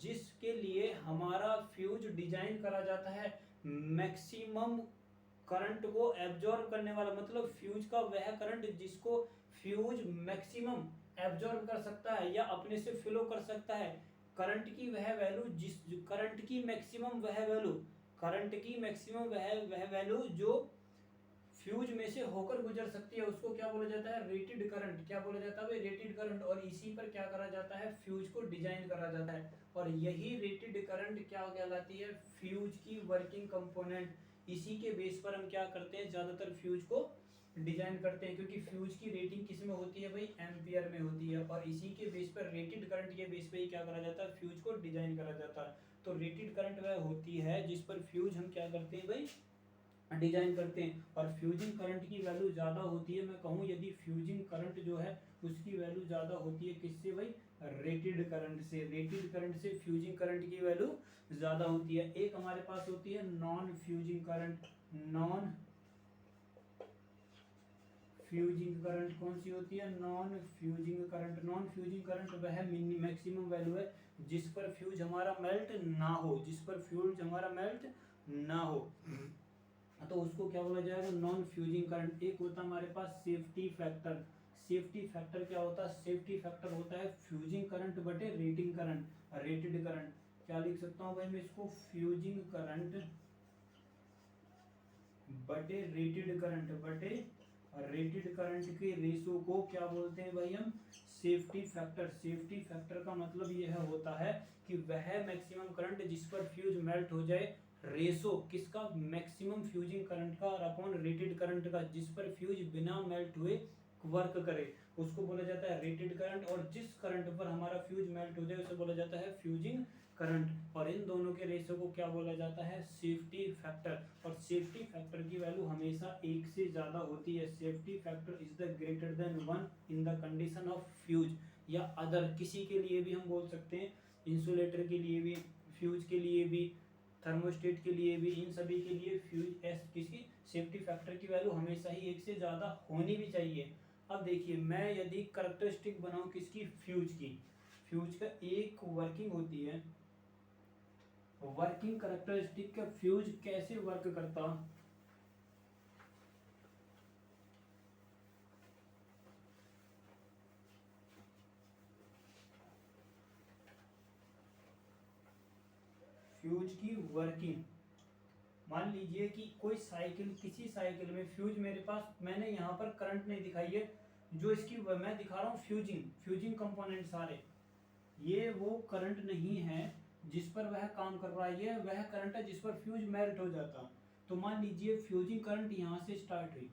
जिसके लिए हमारा फ्यूज डिजाइन करा जाता है मैक्सिमम करंट को एब्जॉर्ब करने वाला, मतलब फ्यूज का वह करंट जिसको फ्यूज मैक्सिमम एब्जॉर्ब कर सकता है या अपने से फ्लो कर सकता है। करंट की वह वैल्यू जिस, करंट की मैक्सिमम वह वैल्यू जो फ्यूज में से होकर गुजर सकती है उसको क्या बोला जाता है, रेटेड करंट। क्या बोला जाता है, रेटेड करंट। और इसी पर क्या करा जाता है, फ्यूज को डिजाइन करा जाता है। और यही रेटेड करंट क्या कहलाती है, फ्यूज की वर्किंग कंपोनेंट। इसी के बेस पर हम क्या करते हैं, ज्यादातर फ्यूज को डिजाइन करते हैं, क्योंकि फ्यूज की रेटिंग किस में होती है भाई, एम्पियर में होती है। और इसी के बेस पर, रेटेड करंट के बेस पे ही क्या करा जाता है, फ्यूज को डिजाइन करा जाता है। तो रेटेड करंट वह होती है जिस पर फ्यूज हम क्या करते हैं भाई, डिजाइन करते हैं। और फ्यूजिंग करंट की वैल्यू ज्यादा होती है, मैं कहूँ यदि फ्यूजिंग करंट जो है उसकी वैल्यू ज्यादा होती है किससे भाई, रेटेड करंट से। रेटेड करंट से फ्यूजिंग करंट की वैल्यू ज्यादा होती है। एक हमारे पास होती है non fusing current. Non fusing current कौन सी होती है, non fusing current. Non fusing current वह मैक्सिमम वैल्यू है जिस पर फ्यूज हमारा मेल्ट ना हो, तो उसको क्या बोला जाएगा, नॉन फ्यूजिंग करंट। एक होता है हमारे पास सेफ्टी फैक्टर। सेफ्टी फैक्टर क्या होता है? सेफ्टी फैक्टर होता है फ्यूजिंग करंट बटे रेटिंग करंट, रेटेड करंट। क्या लिख सकता हूँ भाई मैं इसको? फ्यूजिंग करंट बटे रेटेड करंट, बटे रेटेड करंट के रेशो को क्या बोलते हैं भाई हम? Safety factor. सेफ्टी फैक्टर का मतलब यह होता है कि वह मैक्सिमम करंट जिस पर फ्यूज मेल्ट हो जाए, रेशो किसका? मैक्सिमम फ्यूजिंग करंट का और अपॉन रेटेड करंट का, जिस पर फ्यूज बिना मेल्ट हुए वर्क करे, उसको बोला जाता है रेटेड करंट। और जिस करंट पर हमारा फ्यूज मेल्ट हो जाए उसे बोला जाता है फ्यूजिंग करंट। और इन दोनों के रेशो को क्या बोला जाता है? Safety factor. और सेफ्टी फैक्टर की वैल्यू हमेशा एक से ज्यादा होती है। Safety factor is the greater than 1 in the condition of fuse, या अदर किसी के लिए भी हम बोल सकते हैं, इंसुलेटर के लिए भी, फ्यूज के लिए भी, थर्मोस्टेट के लिए भी, इन सभी के लिए फ्यूज एस किसी सेफ्टी फैक्टर की वैल्यू हमेशा ही एक से ज्यादा होनी भी चाहिए। अब देखिए, मैं यदि करैक्टरिस्टिक बनाऊं किसकी? फ्यूज की। फ्यूज का एक वर्किंग होती है, वर्किंग करैक्टरिस्टिक का फ्यूज कैसे वर्क करता, फ्यूज की वर्किंग। मान लीजिए कि कोई साइकिल, किसी साइकिल में फ्यूज मेरे पास, मैंने यहाँ पर करंट नहीं दिखाई है, जो इसकी मैं दिखा रहा हूँ फ्यूजिंग, फ्यूजिंग कंपोनेंट सारे, ये वो करंट नहीं है जिस पर वह काम कर रहा है, ये वह करंट है जिस पर फ्यूज मेल्ट हो जाता। तो मान लीजिए फ्यूजिंग करंट यहाँ से स्टार्ट हुई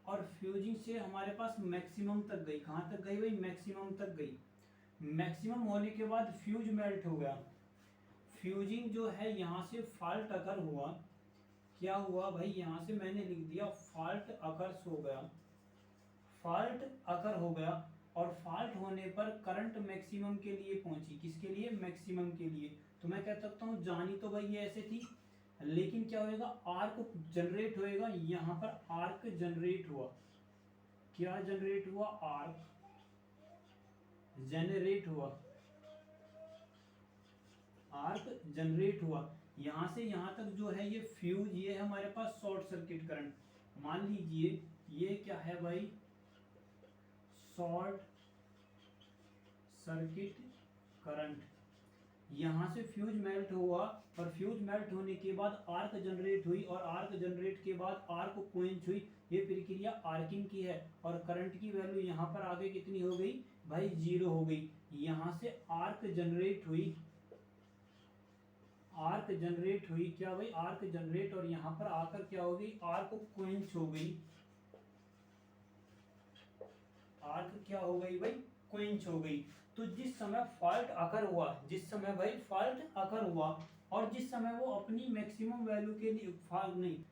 और फ्यूजिंग से हमारे पास मैक्सिमम तक गई। कहाँ तक गई भाई? मैक्सिमम तक गई। मैक्सिमम होने के बाद फ्यूज मेल्ट हो गया। फ्यूजिंग जो है यहाँ से फॉल्ट अगर हुआ, क्या हुआ भाई? यहाँ से मैंने लिख दिया फॉल्ट अकर्स हो गया, फॉल्ट अकर हो गया। और फॉल्ट होने पर करंट मैक्सिमम के लिए पहुंची। किसके लिए? मैक्सिमम के लिए। तो मैं कह सकता हूँ जानी तो भाई ये ऐसे थी, लेकिन क्या होएगा? आर्क जनरेट होएगा। यहाँ पर आर्क जनरेट हुआ। क्या जनरेट हुआ? आर्क जनरेट हुआ, आर्क जनरेट हुआ। यहां से यहां तक जो है ये फ्यूज, ये है हमारे पास शॉर्ट सर्किट करंट। मान लीजिए ये क्या है भाई? Short circuit current. यहाँ से फ्यूज मेल्ट हुआ और फ्यूज मेल्ट होने के बाद आर्क जनरेट हुई, और आर्क जनरेट के बाद आर्क क्वेंच हुई। ये प्रक्रिया आर्किंग की है। और करंट की वैल्यू यहाँ पर आगे कितनी हो गई भाई? 0 हो गई। यहाँ से आर्क जनरेट हुई, आर्क जनरेट हुई, क्या भाई? आर्क जनरेट, और यहाँ पर आकर क्या हो गई? आर्क क्वेंच हो गई। आर्क क्या हो गई भाई? क्वेंच हो गई। तो जिस समय फॉल्ट अकर हुआ, जिस समय भाई फॉल्ट अकर हुआ, और जिस समय वो अपनी मैक्सिमम वैल्यू के लिए नहीं,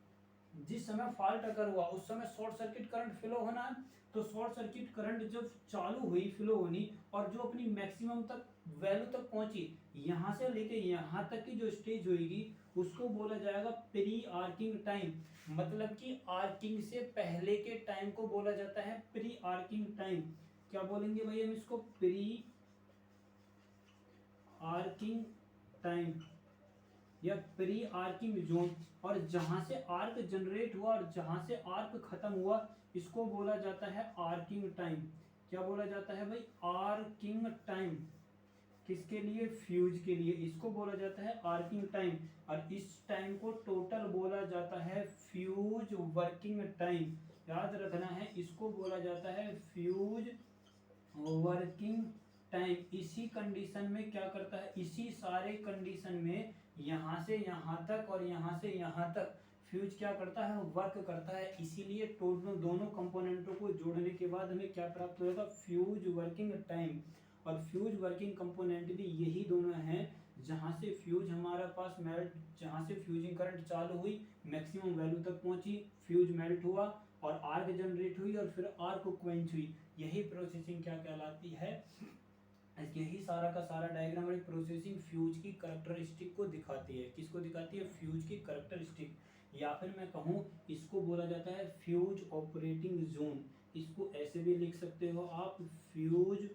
जिस समय फॉल्ट अकर हुआ उस समय शॉर्ट सर्किट करंट फ्लो होना है। तो शॉर्ट सर्किट करंट जब चालू हुई फ्लो होनी, और जो अपनी मैक्सिमम तक वैल्यू तक पहुंची, यहां से लेके यहां तक की जो स्टेज होगी उसको बोला जाएगा प्री आर्किंग टाइम। मतलब कि आर्किंग से पहले के टाइम को बोला जाता है प्री आर्किंग टाइम। क्या बोलेंगे भाई हम इसको? प्री आर्किंग टाइम या प्री आर्किंग जोन। और जहां से आर्क जनरेट हुआ और जहां से आर्क खत्म हुआ, इसको बोला जाता है आर्किंग टाइम। क्या बोला जाता है भाई? Arcing time. किसके लिए? फ्यूज के लिए। इसको बोला जाता है आर्किंग टाइम। और इस टाइम को टोटल बोला जाता है फ्यूज वर्किंग टाइम। याद रखना है, इसको बोला जाता है फ्यूज वर्किंग टाइम। इसी कंडीशन में क्या करता है? इसी सारे कंडीशन में यहाँ से यहाँ तक और यहाँ से यहाँ तक फ्यूज क्या करता है? वर्क करता है। इसीलिए दोनों कंपोनेंटों को जोड़ने के बाद हमें क्या प्राप्त होगा? Fuse working time. और फ्यूज वर्किंग कंपोनेंट भी यही दोनों हैं, जहाँ से फ्यूज हमारा पास मेल्ट, जहाँ से फ्यूजिंग करंट चालू हुई, मैक्सिमम वैल्यू तक पहुंची, फ्यूज मेल्ट हुआ और आर्क जनरेट हुई और फिर आर्क क्वेंच हुई। यही प्रोसेसिंग क्या कहलाती है? यही सारा का सारा डायग्राम और प्रोसेसिंग फ्यूज की करैक्टरिस्टिक को दिखाती है। किसको दिखाती है? फ्यूज की करैक्टरिस्टिक। या फिर मैं कहूँ, इसको बोला जाता है फ्यूज ऑपरेटिंग जोन। इसको ऐसे भी लिख सकते हो आप, fuse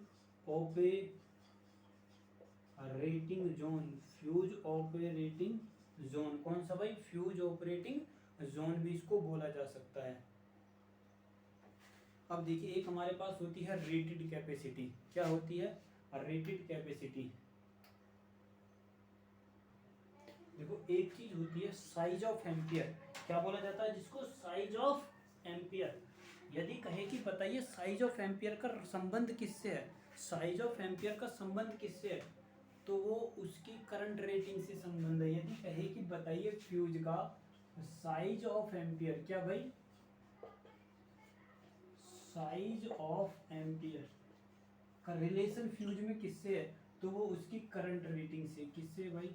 operating zone. Fuse operating zone कौन सा भाई? फ्यूज ऑपरेटिंग जोन भी इसको बोला जा सकता है। अब देखिए एक हमारे पास होती है रेटेड कैपेसिटी। क्या होती है? Rated capacity. देखो एक चीज होती है साइज ऑफ एम्पियर। क्या बोला जाता है जिसको? Size of ampere. यदि कहे कि बताइए साइज ऑफ एम्पियर का संबंध किससे है, साइज ऑफ एम्पियर का संबंध किससे है, तो वो उसकी करंट रेटिंग से संबंध है। यदि कहे कि बताइए फ्यूज का साइज ऑफ एम्पियर, क्या भाई? साइज ऑफ एम्पियर का रिलेशन फ्यूज में किससे है, तो वो उसकी करंट रेटिंग से। किससे भाई?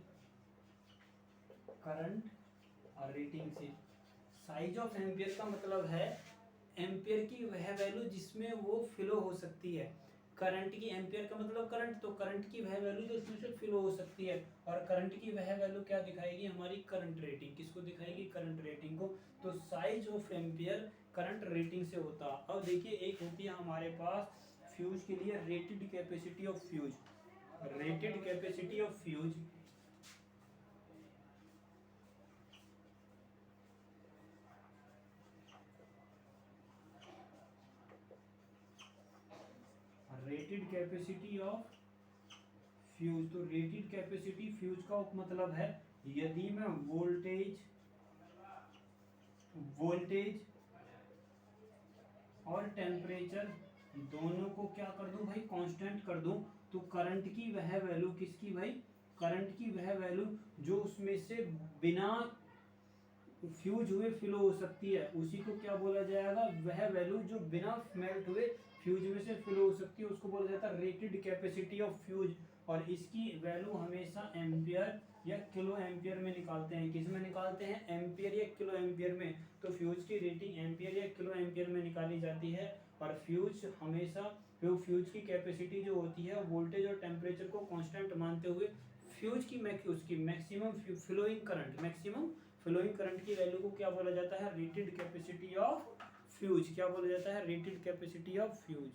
करंट रेटिंग से। साइज ऑफ एम्पियर का मतलब है एम्पियर की वह वैल्यू जिसमें वो फ्लो हो सकती है। करंट की, एम्पियर का मतलब करंट, तो करंट की वह वैल्यू जो इसमें से फ्लो हो सकती है। और करंट की वह वैल्यू क्या दिखाएगी? हमारी करंट रेटिंग। किसको दिखाएगी? करंट रेटिंग को। तो size of ampere current rating से होता। अब देखिए एक होती है हमारे पास फ्यूज के लिए rated capacity of fuse. Rated capacity of fuse rated capacity of fuse. तो रेटेड कैपेसिटी फ्यूज का मतलब है यदि मैं वोल्टेज और टेम्परेचर दोनों को क्या कर दूं भाई? कांस्टेंट कर दूं, तो करंट की वह वैल्यू, किसकी भाई? करंट की वह वैल्यू जो उसमें से बिना फ्यूज हुए फ्लो हो सकती है, उसी को क्या बोला जाएगा? वह वैल्यू जो बिना मेल्ट हुए फ्यूज में से फ्लो हो सकती है उसको बोला जाता है रेटेड कैपेसिटी ऑफ फ्यूज। और इसकी वैल्यू हमेशा एम्पियर या किलो एम्पियर में निकालते हैं। किस में निकालते हैं? एम्पियर या किलो एम्पियर में। तो फ्यूज की रेटिंग एम्पियर या किलो एम्पियर में निकाली जाती है। और फ्यूज हमेशा फ्यूज की कैपेसिटी जो होती है वोल्टेज और टेम्परेचर को कांस्टेंट मानते हुए फ्यूज की उसकी मैक्सिमम फ्लोइंग करंट की वैल्यू को क्या बोला जाता है? Rated capacity of fuse. क्या बोला जाता है? Rated capacity of fuse.